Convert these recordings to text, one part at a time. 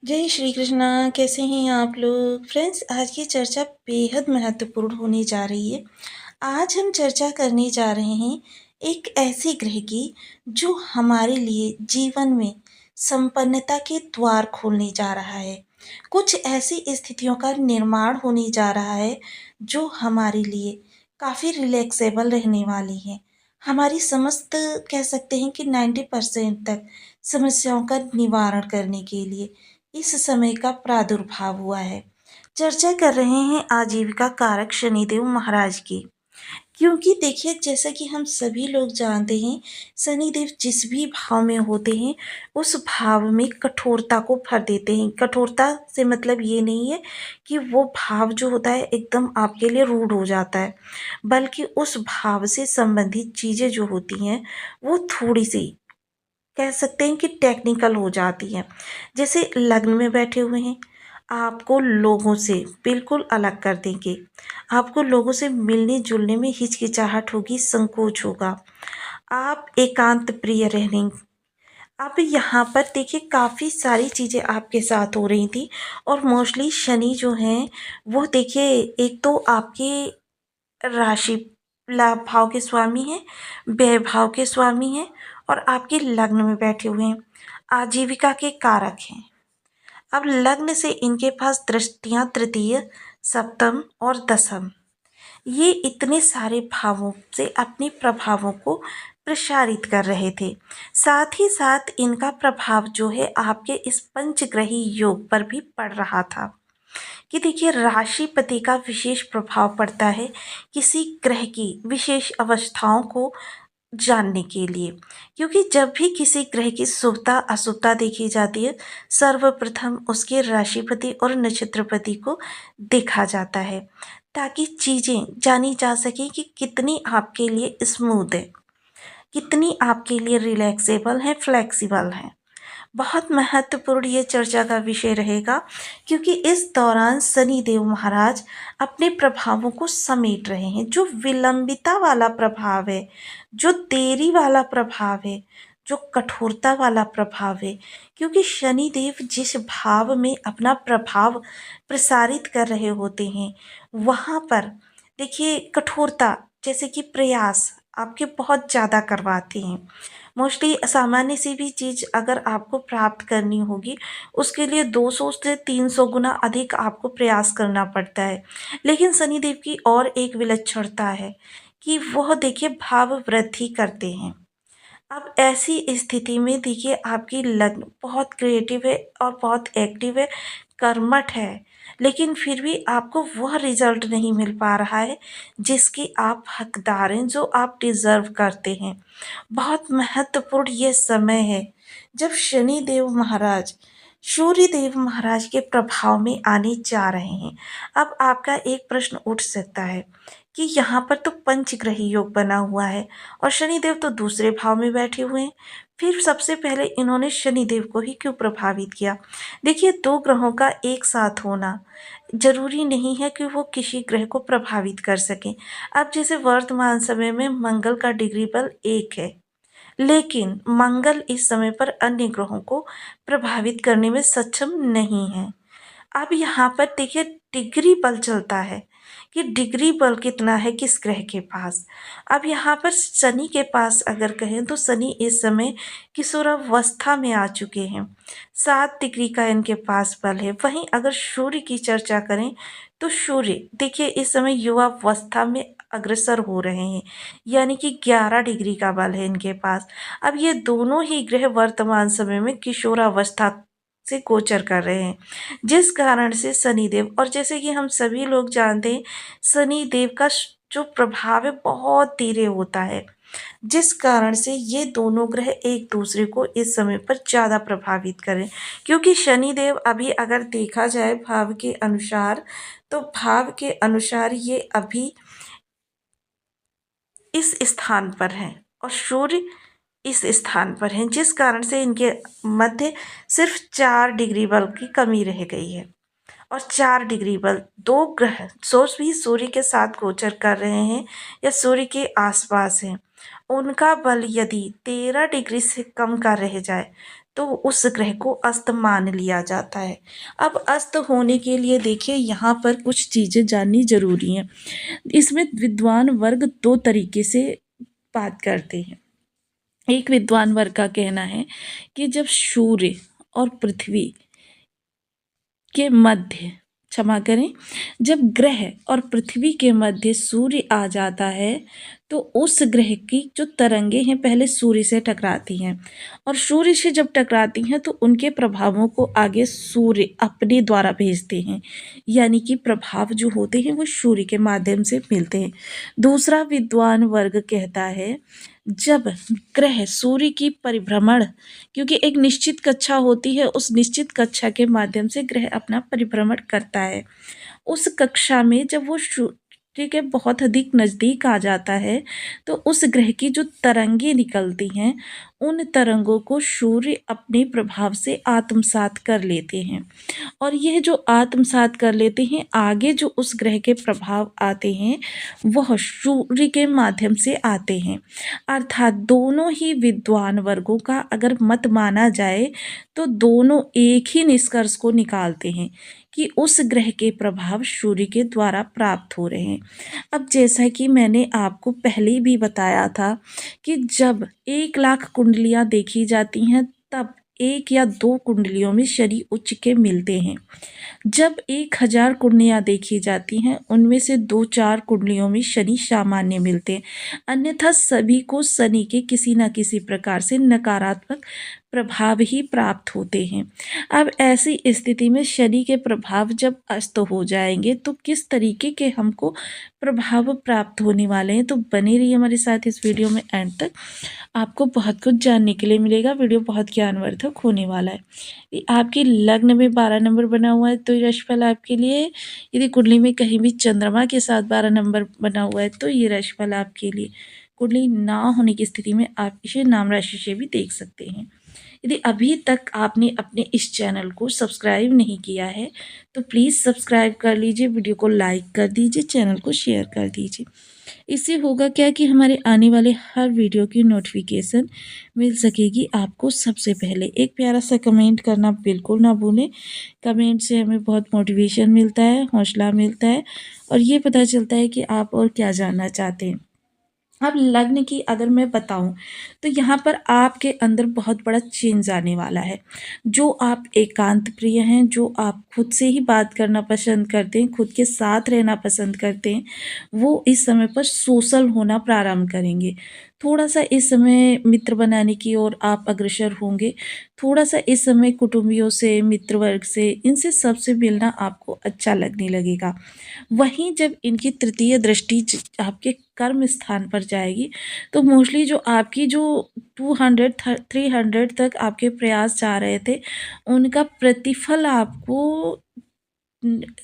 जय श्री कृष्णा। कैसे हैं आप लोग फ्रेंड्स। आज की चर्चा बेहद महत्वपूर्ण होने जा रही है। आज हम चर्चा करने जा रहे हैं एक ऐसे ग्रह की जो हमारे लिए जीवन में संपन्नता के द्वार खोलने जा रहा है। कुछ ऐसी स्थितियों का निर्माण होने जा रहा है जो हमारे लिए काफ़ी रिलैक्सेबल रहने वाली है। हमारी समस्त कह सकते हैं कि 90% तक समस्याओं का निवारण करने के लिए इस समय का प्रादुर्भाव हुआ है। चर्चा कर रहे हैं आजीविका कारक शनिदेव महाराज की। क्योंकि देखिए, जैसा कि हम सभी लोग जानते हैं, शनिदेव जिस भी भाव में होते हैं उस भाव में कठोरता को भर देते हैं। कठोरता से मतलब ये नहीं है कि वो भाव जो होता है एकदम आपके लिए रूड हो जाता है, बल्कि उस भाव से संबंधित चीज़ें जो होती हैं वो थोड़ी सी कह सकते हैं कि टेक्निकल हो जाती हैं। जैसे लग्न में बैठे हुए हैं, आपको लोगों से बिल्कुल अलग कर देंगे। आपको लोगों से मिलने जुलने में हिचकिचाहट होगी, संकोच होगा। आप एकांत प्रिय रहेंगे। अब यहाँ पर देखिए, काफ़ी सारी चीज़ें आपके साथ हो रही थी और मोस्टली शनि जो हैं वो देखिए, एक तो आपके राशि लाभ भाव के स्वामी हैं, व्यय भाव के स्वामी हैं और आपके लग्न में बैठे हुए हैं, आजीविका के कारक हैं। अब लग्न से इनके पास दृष्टियां तृतीय, सप्तम और दसम, ये इतने सारे भावों से अपने प्रभावों को प्रसारित कर रहे थे। साथ ही साथ इनका प्रभाव जो है आपके इस पंचग्रही योग पर भी पड़ रहा था कि देखिए, राशिपति का विशेष प्रभाव पड़ता है किसी ग्रह की विशेष अवस्थाओं को जानने के लिए। क्योंकि जब भी किसी ग्रह की शुभता अशुभता देखी जाती है, सर्वप्रथम उसके राशिपति और नक्षत्रपति को देखा जाता है, ताकि चीज़ें जानी जा सके कि कितनी आपके लिए स्मूथ है, कितनी आपके लिए रिलैक्सेबल है, फ्लेक्सिबल है। बहुत महत्वपूर्ण ये चर्चा का विषय रहेगा, क्योंकि इस दौरान शनिदेव महाराज अपने प्रभावों को समेट रहे हैं। जो विलंबिता वाला प्रभाव है, जो देरी वाला प्रभाव है, जो कठोरता वाला प्रभाव है, क्योंकि शनिदेव जिस भाव में अपना प्रभाव प्रसारित कर रहे होते हैं वहाँ पर देखिए, कठोरता जैसे कि प्रयास आपके बहुत ज़्यादा करवाते हैं। मोस्टली सामान्य सी भी चीज़ अगर आपको प्राप्त करनी होगी, उसके लिए 200 से 300 गुना अधिक आपको प्रयास करना पड़ता है। लेकिन शनिदेव की और एक विलक्षणता है कि वह देखिए भाव वृद्धि करते हैं। अब ऐसी स्थिति में देखिए, आपकी लग्न बहुत क्रिएटिव है और बहुत एक्टिव है, कर्मठ है, लेकिन फिर भी आपको वह रिजल्ट नहीं मिल पा रहा है जिसके आप हकदार हैं, जो आप डिज़र्व करते हैं। बहुत महत्वपूर्ण ये समय है जब शनि देव महाराज सूर्य देव महाराज के प्रभाव में आने जा रहे हैं। अब आपका एक प्रश्न उठ सकता है कि यहाँ पर तो पंचग्रही योग बना हुआ है और शनिदेव तो दूसरे भाव में बैठे हुए हैं, फिर सबसे पहले इन्होंने शनिदेव को ही क्यों प्रभावित किया। देखिए, दो ग्रहों का एक साथ होना जरूरी नहीं है कि वो किसी ग्रह को प्रभावित कर सकें। अब जैसे वर्तमान समय में मंगल का डिग्री बल 1 है, लेकिन मंगल इस समय पर अन्य ग्रहों को प्रभावित करने में सक्षम नहीं है। अब यहाँ पर देखिए, डिग्री बल चलता है कि डिग्री बल कितना है किस ग्रह के पास। अब यहाँ पर शनि के पास अगर कहें तो शनि इस समय किशोरावस्था में आ चुके हैं, 7 डिग्री का इनके पास बल है। वहीं अगर सूर्य की चर्चा करें तो सूर्य देखिए इस समय युवावस्था में अग्रसर हो रहे हैं, यानी कि 11 डिग्री का बल है इनके पास। अब ये दोनों ही ग्रह वर्तमान समय में किशोरावस्था से गोचर कर रहे हैं, जिस कारण से शनिदेव, और जैसे कि हम सभी लोग जानते हैं, शनिदेव का जो प्रभाव है बहुत धीरे होता है, जिस कारण से ये दोनों ग्रह एक दूसरे को इस समय पर ज़्यादा प्रभावित करें। क्योंकि शनिदेव अभी अगर देखा जाए भाव के अनुसार, तो भाव के अनुसार ये अभी इस स्थान पर हैं और सूर्य इस स्थान पर हैं, जिस कारण से इनके मध्य सिर्फ 4 डिग्री बल की कमी रह गई है। और 4 डिग्री बल, दो ग्रह सोच भी सूर्य के साथ गोचर कर रहे हैं या सूर्य के आसपास हैं, उनका बल यदि 13 डिग्री से कम का रह जाए तो उस ग्रह को अस्त मान लिया जाता है। अब अस्त होने के लिए देखिए यहाँ पर कुछ चीज़ें जाननी ज़रूरी हैं। इसमें विद्वान वर्ग 2 तरीके से बात करते हैं। एक विद्वान वर्ग का कहना है कि जब सूर्य और पृथ्वी के मध्य, क्षमा करें, जब ग्रह और पृथ्वी के मध्य सूर्य आ जाता है तो उस ग्रह की जो तरंगे हैं पहले सूर्य से टकराती हैं, और सूर्य से जब टकराती हैं तो उनके प्रभावों को आगे सूर्य अपने द्वारा भेजते हैं, यानी कि प्रभाव जो होते हैं वो सूर्य के माध्यम से मिलते हैं। दूसरा विद्वान वर्ग कहता है जब ग्रह सूर्य की परिभ्रमण, क्योंकि एक निश्चित कक्षा होती है, उस निश्चित कक्षा के माध्यम से ग्रह अपना परिभ्रमण करता है, उस कक्षा में जब वो सूर्य के बहुत अधिक नज़दीक आ जाता है तो उस ग्रह की जो तरंगे निकलती हैं उन तरंगों को सूर्य अपने प्रभाव से आत्मसात कर लेते हैं, और यह जो आत्मसात कर लेते हैं आगे जो उस ग्रह के प्रभाव आते हैं वह सूर्य के माध्यम से आते हैं। अर्थात दोनों ही विद्वान वर्गों का अगर मत माना जाए तो दोनों एक ही निष्कर्ष को निकालते हैं कि उस ग्रह के प्रभाव सूर्य के द्वारा प्राप्त हो रहे हैं। अब जैसा कि मैंने आपको पहले भी बताया था कि जब 1,00,000 कुंडलियाँ देखी जाती हैं तब 1 या 2 कुंडलियों में शनि उच्च के मिलते हैं। जब 1,000 कुंडलियाँ देखी जाती हैं उनमें से 2-4 कुंडलियों में शनि सामान्य मिलते हैं, अन्यथा सभी को शनि के किसी न किसी प्रकार से नकारात्मक प्रभाव ही प्राप्त होते हैं। अब ऐसी स्थिति में शनि के प्रभाव जब अस्त हो जाएंगे तो किस तरीके के हमको प्रभाव प्राप्त होने वाले हैं, तो बने रहिए हमारे साथ इस वीडियो में एंड तक, आपको बहुत कुछ जानने के लिए मिलेगा। वीडियो बहुत ज्ञानवर्धक होने वाला है। आपकी लग्न में 12 नंबर बना हुआ है तो ये राशिफल आपके लिए, यदि कुंडली में कहीं भी चंद्रमा के साथ 12 नंबर बना हुआ है तो ये राशिफल आपके लिए। कुंडली ना होने की स्थिति में आप इसे नाम राशि से भी देख सकते हैं। यदि अभी तक आपने अपने इस चैनल को सब्सक्राइब नहीं किया है तो प्लीज़ सब्सक्राइब कर लीजिए, वीडियो को लाइक कर दीजिए, चैनल को शेयर कर दीजिए। इससे होगा क्या कि हमारे आने वाले हर वीडियो की नोटिफिकेशन मिल सकेगी आपको सबसे पहले। एक प्यारा सा कमेंट करना बिल्कुल ना भूलें। कमेंट से हमें बहुत मोटिवेशन मिलता है, हौसला मिलता है, और ये पता चलता है कि आप और क्या जानना चाहते हैं। अब लग्न की अगर मैं बताऊं तो यहाँ पर आपके अंदर बहुत बड़ा चेंज आने वाला है। जो आप एकांत प्रिय हैं, जो आप खुद से ही बात करना पसंद करते हैं, खुद के साथ रहना पसंद करते हैं, वो इस समय पर सोशल होना प्रारंभ करेंगे। थोड़ा सा इस समय मित्र बनाने की ओर आप अग्रसर होंगे। थोड़ा सा इस समय कुटुंबियों से, मित्र वर्ग से, इनसे सबसे मिलना आपको अच्छा लगने लगेगा। वहीं जब इनकी तृतीय दृष्टि आपके कर्म स्थान पर जाएगी तो मोस्टली जो आपकी जो 200 300 तक आपके प्रयास जा रहे थे उनका प्रतिफल आपको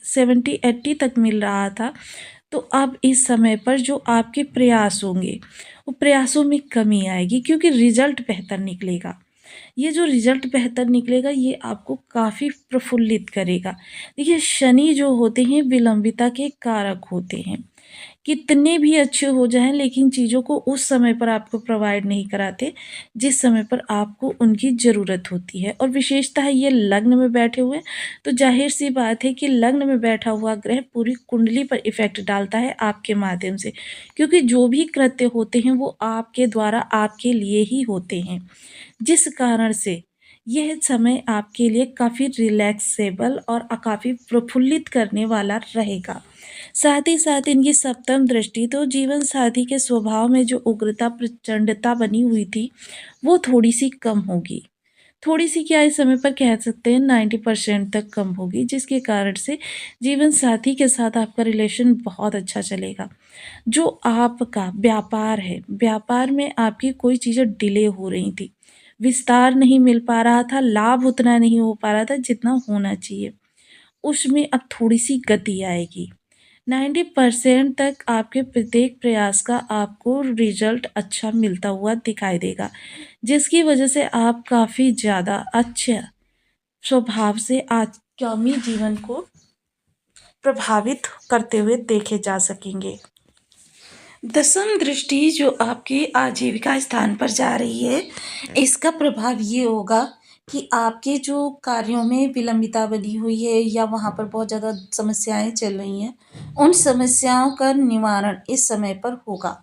70-80 तक मिल रहा था, तो अब इस समय पर जो आपके प्रयास होंगे वो प्रयासों में कमी आएगी क्योंकि रिजल्ट बेहतर निकलेगा। ये जो रिजल्ट बेहतर निकलेगा ये आपको काफ़ी प्रफुल्लित करेगा। देखिए शनि जो होते हैं विलंबिता के कारक होते हैं। कितने भी अच्छे हो जाएं लेकिन चीज़ों को उस समय पर आपको प्रोवाइड नहीं कराते जिस समय पर आपको उनकी ज़रूरत होती है, और विशेषतः ये लग्न में बैठे हुए तो जाहिर सी बात है कि लग्न में बैठा हुआ ग्रह पूरी कुंडली पर इफ़ेक्ट डालता है आपके माध्यम से, क्योंकि जो भी कृत्य होते हैं वो आपके द्वारा आपके लिए ही होते हैं, जिस कारण से यह समय आपके लिए काफ़ी रिलैक्सेबल और काफ़ी प्रफुल्लित करने वाला रहेगा। साथ ही साथ इनकी सप्तम दृष्टि तो जीवन साथी के स्वभाव में जो उग्रता प्रचंडता बनी हुई थी वो थोड़ी सी कम होगी। थोड़ी सी क्या इस समय पर कह सकते हैं 90% तक कम होगी, जिसके कारण से जीवन साथी के साथ आपका रिलेशन बहुत अच्छा चलेगा। जो आपका व्यापार है, व्यापार में आपकी कोई चीज़ें डिले हो रही थी, विस्तार नहीं मिल पा रहा था, लाभ उतना नहीं हो पा रहा था जितना होना चाहिए, उसमें अब थोड़ी सी गति आएगी। 90% तक आपके प्रत्येक प्रयास का आपको रिजल्ट अच्छा मिलता हुआ दिखाई देगा, जिसकी वजह से आप काफ़ी ज़्यादा अच्छे स्वभाव से आगामी जीवन को प्रभावित करते हुए देखे जा सकेंगे। दसम दृष्टि जो आपकी आजीविका स्थान पर जा रही है, इसका प्रभाव ये होगा कि आपके जो कार्यों में विलंबिता बनी हुई है या वहाँ पर बहुत ज़्यादा समस्याएँ चल रही हैं, उन समस्याओं का निवारण इस समय पर होगा।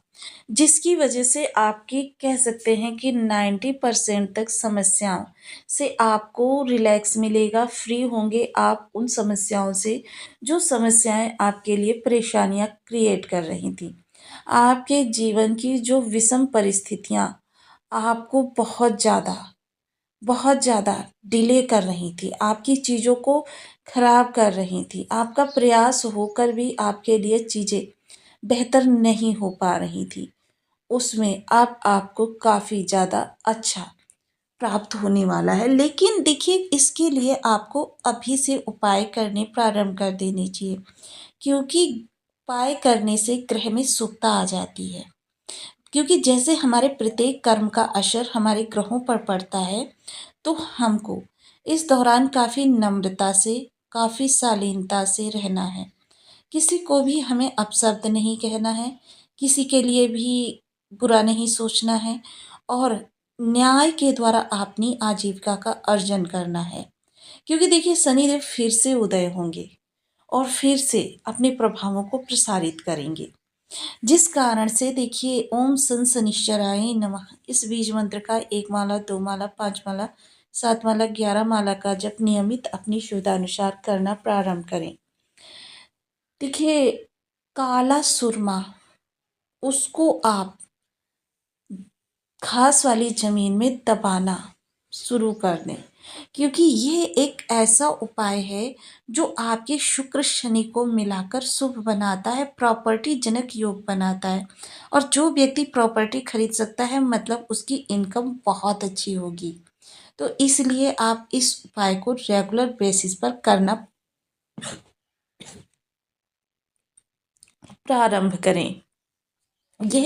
जिसकी वजह से आपकी कह सकते हैं कि 90% तक समस्याओं से आपको रिलैक्स मिलेगा, फ्री होंगे आप उन समस्याओं से, जो समस्याएँ आपके लिए परेशानियाँ क्रिएट कर रही थीं। आपके जीवन की जो विषम परिस्थितियाँ आपको बहुत ज़्यादा डिले कर रही थी, आपकी चीज़ों को खराब कर रही थी। आपका प्रयास होकर भी आपके लिए चीज़ें बेहतर नहीं हो पा रही थी। उसमें अब आपको काफ़ी ज़्यादा अच्छा प्राप्त होने वाला है। लेकिन देखिए, इसके लिए आपको अभी से उपाय करने प्रारंभ कर देने चाहिए, क्योंकि उपाय करने से ग्रह में शुभता आ जाती है। क्योंकि जैसे हमारे प्रत्येक कर्म का असर हमारे ग्रहों पर पड़ता है, तो हमको इस दौरान काफ़ी नम्रता से, काफ़ी शालीनता से रहना है। किसी को भी हमें अपशब्द नहीं कहना है, किसी के लिए भी बुरा नहीं सोचना है और न्याय के द्वारा अपनी आजीविका का अर्जन करना है। क्योंकि देखिए, शनिदेव फिर से उदय होंगे और फिर से अपने प्रभावों को प्रसारित करेंगे। जिस कारण से देखिए, ओम सन शनिश्चराय नमः इस बीज मंत्र का 1 माला, 2 माला, 5 माला, 7 माला, 11 माला का जप नियमित अपनी सुविधानुसार करना प्रारंभ करें। देखिए, काला सुरमा उसको आप घास वाली ज़मीन में दबाना शुरू कर दें, क्योंकि ये एक ऐसा उपाय है जो आपके शुक्र शनि को मिलाकर शुभ बनाता है, प्रॉपर्टी जनक योग बनाता है। और जो व्यक्ति प्रॉपर्टी खरीद सकता है, मतलब उसकी इनकम बहुत अच्छी होगी। तो इसलिए आप इस उपाय को रेगुलर बेसिस पर करना प्रारंभ करें। यह